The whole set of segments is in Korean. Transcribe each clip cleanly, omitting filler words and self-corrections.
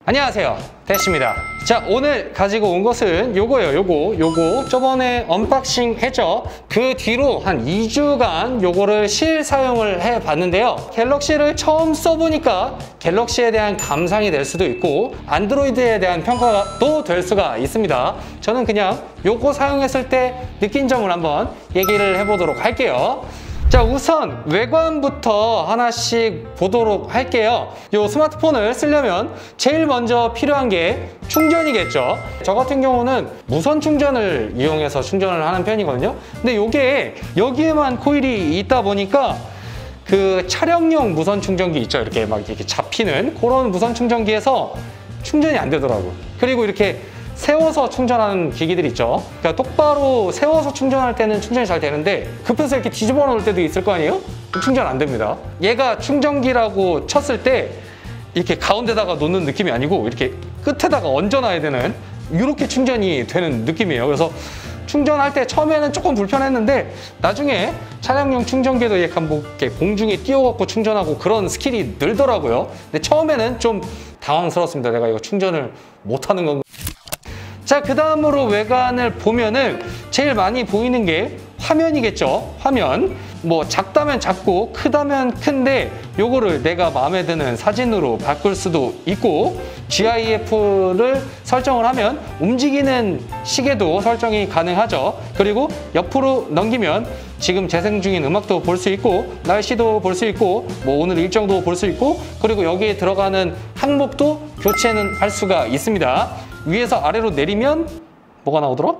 안녕하세요, 대시입니다. 자, 오늘 가지고 온 것은 요거예요. 요거 저번에 언박싱 했죠. 그 뒤로 한 2주간 요거를 실사용을 해봤는데요. 갤럭시를 처음 써보니까 갤럭시에 대한 감상이 될 수도 있고 안드로이드에 대한 평가도 될 수가 있습니다. 저는 그냥 요거 사용했을 때 느낀 점을 한번 얘기를 해보도록 할게요. 자, 우선 외관부터 하나씩 보도록 할게요. 이 스마트폰을 쓰려면 제일 먼저 필요한 게 충전이겠죠. 저 같은 경우는 무선 충전을 이용해서 충전을 하는 편이거든요. 근데 이게 여기에만 코일이 있다 보니까 그 촬영용 무선 충전기 있죠. 이렇게 막 이렇게 잡히는 그런 무선 충전기에서 충전이 안 되더라고요. 그리고 이렇게 세워서 충전하는 기기들 있죠. 그러니까 똑바로 세워서 충전할 때는 충전이 잘 되는데 급해서 이렇게 뒤집어 놓을 때도 있을 거 아니에요? 충전 안 됩니다. 얘가 충전기라고 쳤을 때 이렇게 가운데다가 놓는 느낌이 아니고 이렇게 끝에다가 얹어놔야 되는 이렇게 충전이 되는 느낌이에요. 그래서 충전할 때 처음에는 조금 불편했는데 나중에 차량용 충전기도 약간 뭐 이렇게 공중에 띄워갖고 충전하고 그런 스킬이 늘더라고요. 근데 처음에는 좀 당황스러웠습니다. 내가 이거 충전을 못하는 건가? 자, 그 다음으로 외관을 보면은 제일 많이 보이는 게 화면이겠죠. 화면. 뭐 작다면 작고 크다면 큰데 요거를 내가 마음에 드는 사진으로 바꿀 수도 있고 GIF를 설정을 하면 움직이는 시계도 설정이 가능하죠. 그리고 옆으로 넘기면 지금 재생 중인 음악도 볼 수 있고 날씨도 볼 수 있고 뭐 오늘 일정도 볼 수 있고 그리고 여기에 들어가는 항목도 교체는 할 수가 있습니다. 위에서 아래로 내리면 뭐가 나오더라?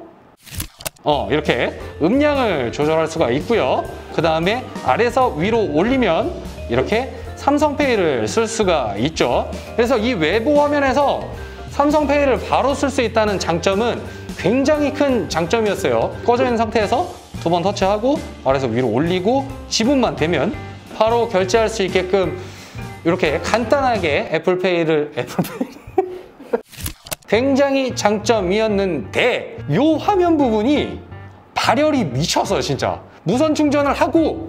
이렇게 음량을 조절할 수가 있고요. 그 다음에 아래에서 위로 올리면 이렇게 삼성페이를 쓸 수가 있죠. 그래서 이 외부 화면에서 삼성페이를 바로 쓸 수 있다는 장점은 굉장히 큰 장점이었어요. 꺼져 있는 상태에서 두 번 터치하고 아래에서 위로 올리고 지분만 되면 바로 결제할 수 있게끔 이렇게 간단하게 애플페이를 굉장히 장점이었는데 이 화면 부분이 발열이 미쳤어요. 진짜 무선 충전을 하고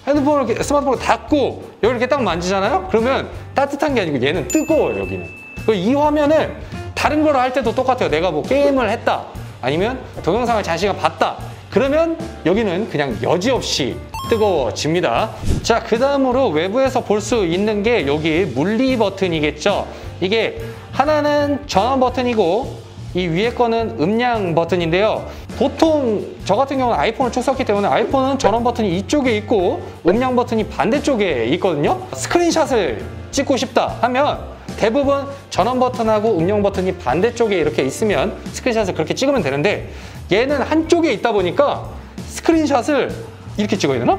핸드폰을 이렇게 스마트폰을 닫고 여기 이렇게 딱 만지잖아요. 그러면 따뜻한 게 아니고 얘는 뜨거워요. 여기는 이 화면을 다른 거로 할 때도 똑같아요. 내가 뭐 게임을 했다 아니면 동영상을 장시간 봤다 그러면 여기는 그냥 여지없이 뜨거워집니다. 자, 그 다음으로 외부에서 볼 수 있는 게 여기 물리 버튼이겠죠. 이게 하나는 전원 버튼이고 이 위에 거는 음량 버튼인데요. 보통 저 같은 경우는 아이폰을 쭉 썼기 때문에 아이폰은 전원 버튼이 이쪽에 있고 음량 버튼이 반대쪽에 있거든요. 스크린샷을 찍고 싶다 하면 대부분 전원 버튼하고 음량 버튼이 반대쪽에 이렇게 있으면 스크린샷을 그렇게 찍으면 되는데 얘는 한쪽에 있다 보니까 스크린샷을 이렇게 찍어야 되나?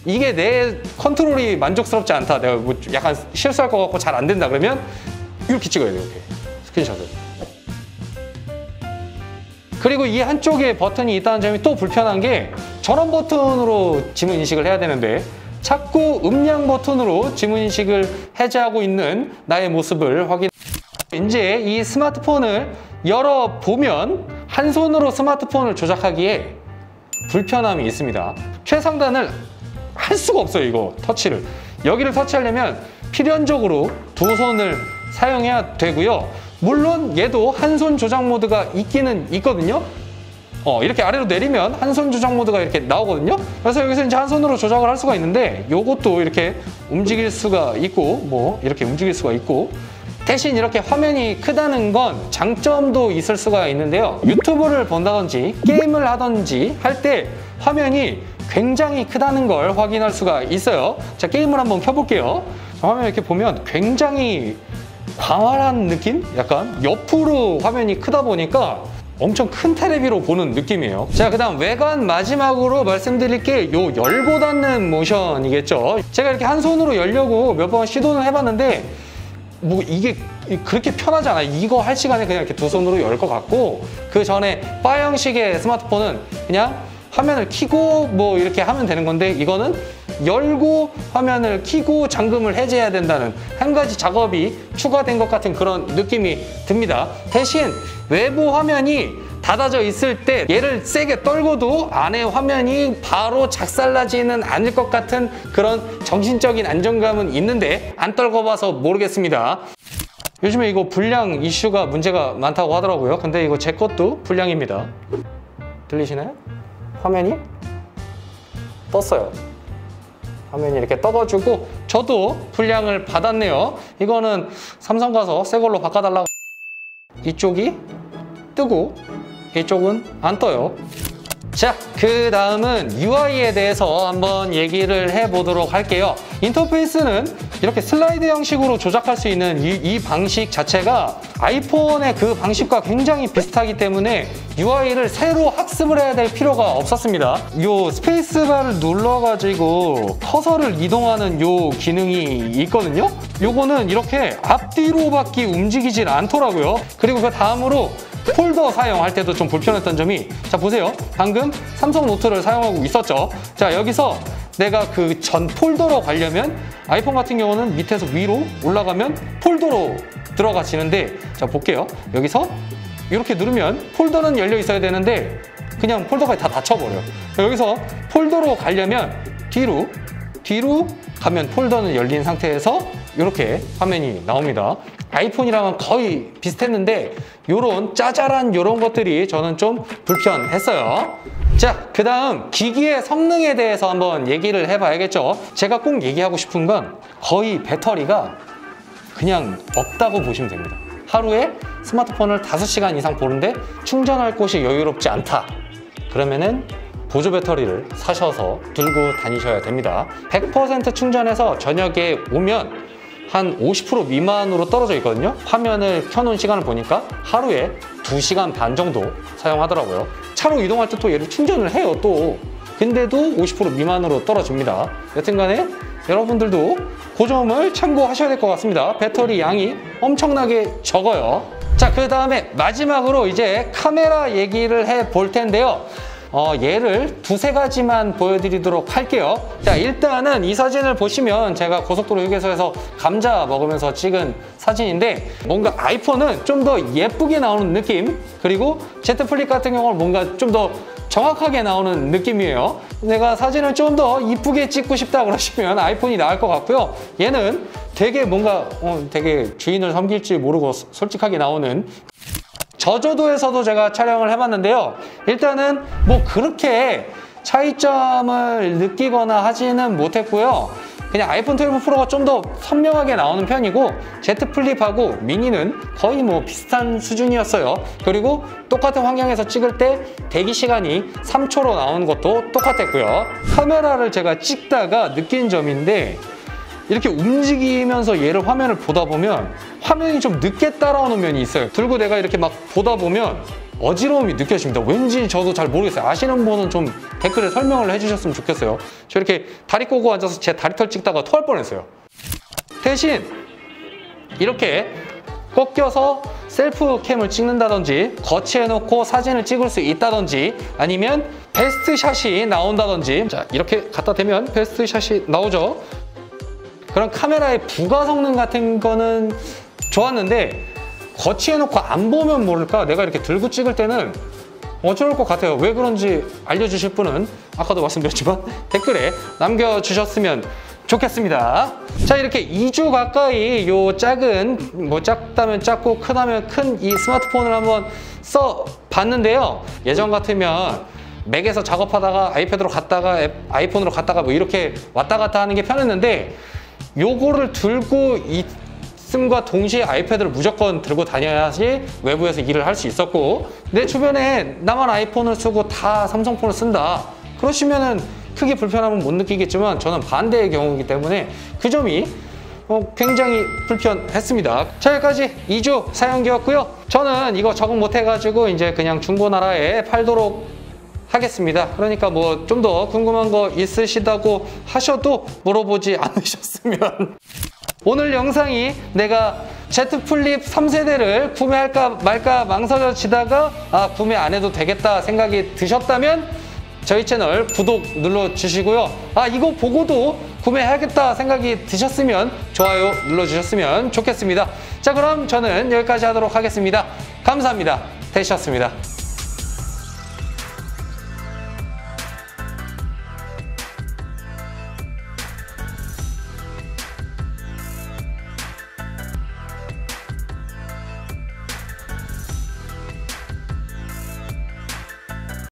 이게 내 컨트롤이 만족스럽지 않다. 내가 뭐 약간 실수할 것 같고 잘 안 된다 그러면 이렇게 찍어야 돼요. 이렇게 스크린샷을. 그리고 이 한쪽에 버튼이 있다는 점이 또 불편한 게 전원 버튼으로 지문 인식을 해야 되는데 자꾸 음량 버튼으로 지문 인식을 해제하고 있는 나의 모습을 확인. 이제 이 스마트폰을 열어보면 한 손으로 스마트폰을 조작하기에 불편함이 있습니다. 최상단을 할 수가 없어요. 이거 터치를 여기를 터치하려면 필연적으로 두 손을 사용해야 되고요. 물론 얘도 한 손 조작 모드가 있기는 있거든요. 이렇게 아래로 내리면 한 손 조작 모드가 이렇게 나오거든요. 그래서 여기서 이제 한 손으로 조작을 할 수가 있는데 요것도 이렇게 움직일 수가 있고 뭐 이렇게 움직일 수가 있고 대신 이렇게 화면이 크다는 건 장점도 있을 수가 있는데요. 유튜브를 본다든지 게임을 하든지 할 때 화면이 굉장히 크다는 걸 확인할 수가 있어요. 자, 게임을 한번 켜볼게요. 화면 이렇게 보면 굉장히 광활한 느낌? 약간 옆으로 화면이 크다 보니까 엄청 큰 테레비로 보는 느낌이에요. 자, 그 다음 외관 마지막으로 말씀드릴 게 요 열고 닫는 모션이겠죠. 제가 이렇게 한 손으로 열려고 몇 번 시도는 해봤는데 뭐 이게 그렇게 편하지 않아요. 이거 할 시간에 그냥 이렇게 두 손으로 열 것 같고 그 전에 바 형식의 스마트폰은 그냥 화면을 켜고 뭐 이렇게 하면 되는 건데 이거는 열고 화면을 켜고 잠금을 해제해야 된다는 한 가지 작업이 추가된 것 같은 그런 느낌이 듭니다. 대신 외부 화면이 닫아져 있을 때 얘를 세게 떨고도 안에 화면이 바로 작살나지는 않을 것 같은 그런 정신적인 안정감은 있는데 안 떨궈봐서 모르겠습니다. 요즘에 이거 불량 이슈가 문제가 많다고 하더라고요. 근데 이거 제 것도 불량입니다. 들리시나요? 화면이 떴어요. 화면이 이렇게 떠가지고 저도 불량을 받았네요. 이거는 삼성 가서 새 걸로 바꿔달라고. 이쪽이 뜨고 이쪽은 안 떠요. 자, 그 다음은 UI에 대해서 한번 얘기를 해보도록 할게요. 인터페이스는 이렇게 슬라이드 형식으로 조작할 수 있는 이 방식 자체가 아이폰의 그 방식과 굉장히 비슷하기 때문에 UI를 새로 학습을 해야 될 필요가 없었습니다. 요 스페이스바를 눌러가지고 커서를 이동하는 요 기능이 있거든요. 요거는 이렇게 앞뒤로밖에 움직이질 않더라고요. 그리고 그 다음으로 폴더 사용할 때도 좀 불편했던 점이, 자 보세요. 방금 삼성 노트를 사용하고 있었죠. 자, 여기서 내가 그 전 폴더로 가려면 아이폰 같은 경우는 밑에서 위로 올라가면 폴더로 들어가지는데, 자 볼게요. 여기서 이렇게 누르면 폴더는 열려 있어야 되는데 그냥 폴더가 다 닫혀버려요. 여기서 폴더로 가려면 뒤로 가면 폴더는 열린 상태에서 이렇게 화면이 나옵니다. 아이폰이랑은 거의 비슷했는데 요런 짜잘한 요런 것들이 저는 좀 불편했어요. 자, 그 다음 기기의 성능에 대해서 한번 얘기를 해봐야겠죠. 제가 꼭 얘기하고 싶은 건 거의 배터리가 그냥 없다고 보시면 됩니다. 하루에 스마트폰을 5시간 이상 보는데 충전할 곳이 여유롭지 않다. 그러면은 보조 배터리를 사셔서 들고 다니셔야 됩니다. 100% 충전해서 저녁에 오면 한 50% 미만으로 떨어져 있거든요. 화면을 켜놓은 시간을 보니까 하루에 2시간 반 정도 사용하더라고요. 차로 이동할 때 또 얘를 충전을 해요 또. 근데도 50% 미만으로 떨어집니다. 여튼간에 여러분들도 그 점을 참고하셔야 될 것 같습니다. 배터리 양이 엄청나게 적어요. 자, 그 다음에 마지막으로 이제 카메라 얘기를 해볼 텐데요. 얘를 2-3가지만 보여드리도록 할게요. 자, 일단은 이 사진을 보시면 제가 고속도로 휴게소에서 감자 먹으면서 찍은 사진인데, 뭔가 아이폰은 좀 더 예쁘게 나오는 느낌, 그리고 Z 플립 같은 경우는 뭔가 좀 더 정확하게 나오는 느낌이에요. 내가 사진을 좀 더 이쁘게 찍고 싶다 그러시면 아이폰이 나을 것 같고요. 얘는 되게 뭔가 되게 주인을 섬길지 모르고 솔직하게 나오는, 저조도에서도 제가 촬영을 해봤는데요. 일단은 뭐 그렇게 차이점을 느끼거나 하지는 못했고요. 그냥 아이폰 12 프로가 좀 더 선명하게 나오는 편이고, Z 플립하고 미니는 거의 뭐 비슷한 수준이었어요. 그리고 똑같은 환경에서 찍을 때 대기 시간이 3초로 나오는 것도 똑같았고요. 카메라를 제가 찍다가 느낀 점인데, 이렇게 움직이면서 얘를 화면을 보다 보면 화면이 좀 늦게 따라오는 면이 있어요. 들고 내가 이렇게 막 보다 보면 어지러움이 느껴집니다. 왠지 저도 잘 모르겠어요. 아시는 분은 좀 댓글에 설명을 해주셨으면 좋겠어요. 저 이렇게 다리 꼬고 앉아서 제 다리털 찍다가 토할 뻔했어요. 대신 이렇게 꺾여서 셀프 캠을 찍는다든지 거치해놓고 사진을 찍을 수 있다든지, 아니면 베스트 샷이 나온다든지, 자 이렇게 갖다 대면 베스트 샷이 나오죠. 그런 카메라의 부가 성능 같은 거는 좋았는데, 거치해놓고 안 보면 모를까 내가 이렇게 들고 찍을 때는 어쩔 것 같아요. 왜 그런지 알려주실 분은 아까도 말씀드렸지만 댓글에 남겨주셨으면 좋겠습니다. 자, 이렇게 2주 가까이 요 작은, 뭐 작다면 작고 크다면 큰 이 스마트폰을 한번 써봤는데요. 예전 같으면 맥에서 작업하다가 아이패드로 갔다가 아이폰으로 갔다가 뭐 이렇게 왔다 갔다 하는 게 편했는데, 요거를 들고 있음과 동시에 아이패드를 무조건 들고 다녀야지 외부에서 일을 할 수 있었고, 내 주변에 나만 아이폰을 쓰고 다 삼성폰을 쓴다 그러시면은 크게 불편함은 못 느끼겠지만, 저는 반대의 경우이기 때문에 그 점이 굉장히 불편했습니다. 자, 여기까지 2주 사용기였고요. 저는 이거 적응 못 해가지고 이제 그냥 중고나라에 팔도록 하겠습니다. 그러니까 뭐 좀 더 궁금한 거 있으시다고 하셔도 물어보지 않으셨으면. 오늘 영상이 내가 Z 플립 3세대를 구매할까 말까 망설여지다가 구매 안 해도 되겠다 생각이 드셨다면 저희 채널 구독 눌러주시고요. 이거 보고도 구매해야겠다 생각이 드셨으면 좋아요 눌러주셨으면 좋겠습니다. 자, 그럼 저는 여기까지 하도록 하겠습니다. 감사합니다. 태시였습니다.